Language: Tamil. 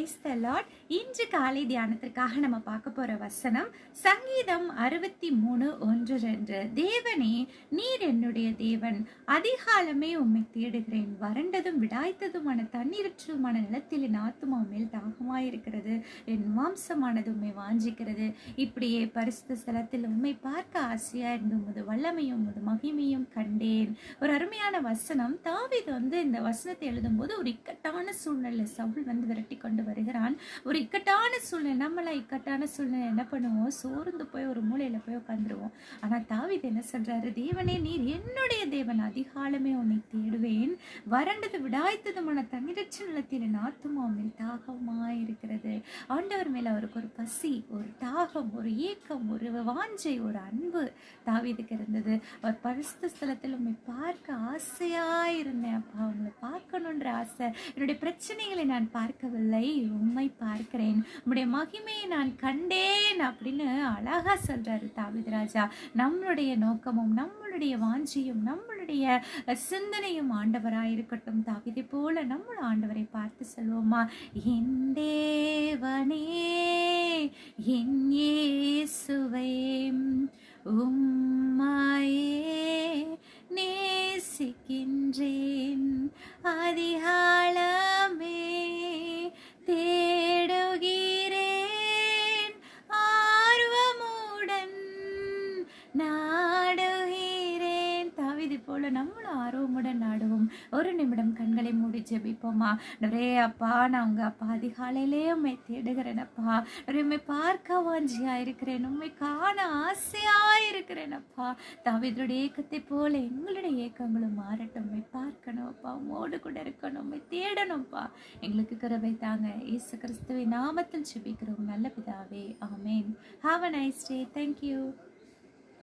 Praise the Lord. இன்று காலை தியானத்திற்காக நம்ம பார்க்க போற வசனம் சங்கீதம் 63:1-2. தேவனே, நீர் என்னுடைய தேவன், அதிகாலமே உம்மை தேடுகிறேன். வறண்டதும் விடாய்த்ததுமான தண்ணீரற்றுமான நிலத்தில் என் ஆத்துமா மேல் தாகமாயிருக்கிறது, என் மாம்சமானது உம்மை வாஞ்சிக்கிறது. இப்படியே பரிசுத்த ஸ்தலத்தில் உம்மை பார்க்க ஆசையா இருந்து உமது வல்லமையும் உமது மகிமையும் கண்டேன். ஒரு அருமையான வசனம். தாவீது இந்த வசனத்தை எழுதும்போது ஒரு இக்கட்டான சூழ்நிலை சவுல் விரட்டி கொண்டு வருகிறான். ஒரு இக்கட்டான சூழ்நிலை, நம்மளாம் இக்கட்டான சூழ்நிலை என்ன பண்ணுவோம்? சோர்ந்து போய் ஒரு மூலையில போய் உட்காந்துருவோம். ஆனா தாவீது என்ன சொல்றாரு? தேவனே, நீர் என்னுடைய தேவன், அதிகாலமே உன்னை தேடுவேன். வறண்டது விடாய்த்ததுமான தண்ணீரற்ற நிலத்தில் என் ஆத்துமா மேல் தாகமாயிருக்கிறது. ஆண்டவர் மேல அவருக்கு ஒரு பசி, ஒரு தாகம், ஒரு ஏக்கம், ஒரு வாஞ்சை, ஒரு அன்பு தாவீதுக்கு இருந்தது. அவர் பரிசுத்த ஸ்தலத்தில் உம்மை பார்க்க ஆசையா இருந்தேன் அப்பா, உங்களை பார்க்கணுன்ற ஆசை. என்னுடைய பிரச்சனைகளை நான் பார்க்கவில்லை, உம்மை பார்க்கிறேன். உம்முடைய மகிமையை நான் கண்டேன் அப்படின்னு அழகா சொல்றாரு தாவீது ராஜா. நம்மளுடைய நோக்கமும் நம்மளுடைய வாஞ்சியும் நம்மளுடைய சிந்தனையும் ஆண்டவராயிருக்கட்டும். தாவீதை போல நம்மளும் ஆண்டவரை பார்த்து சொல்வோமா? என் தேவனே, என் இயேசுவே, உம்மையே நேசிக்கின்றேன், அதிகாலமே தேடுகிறேன், ஆர்வமுடன் நாடுகிறேன். தாவீது போல நம்மளும் ஆர்வமுடன் நாடுவோம். ஒரு நிமிடம் கண்களை மூடி ஜெபிப்போமா? நிறைய அப்பா, நான் உங்க அப்பா அதிகாலையிலே உண்மை தேடுகிறேன் அப்பா. உண்மை பார்க்க வாஞ்சியா இருக்கிறேன், உண்மை காண ஆசையா இருக்கிறேன் அப்பா. தாவீதுடைய ஏக்கத்தை போல எங்களுடைய ஏக்கங்களும் மாறட்டும். உண்மை பார்க்கணும் அப்பா, உம்மோடு கூட இருக்கணும், உண்மை தேடணும்ப்பா. எங்களுக்கு கிருபை தாங்க. இயேசு கிறிஸ்துவின் நாமத்தில் ஜெபிக்கிறோம் நல்ல பிதாவே, ஆமென். Have a nice day. Thank you.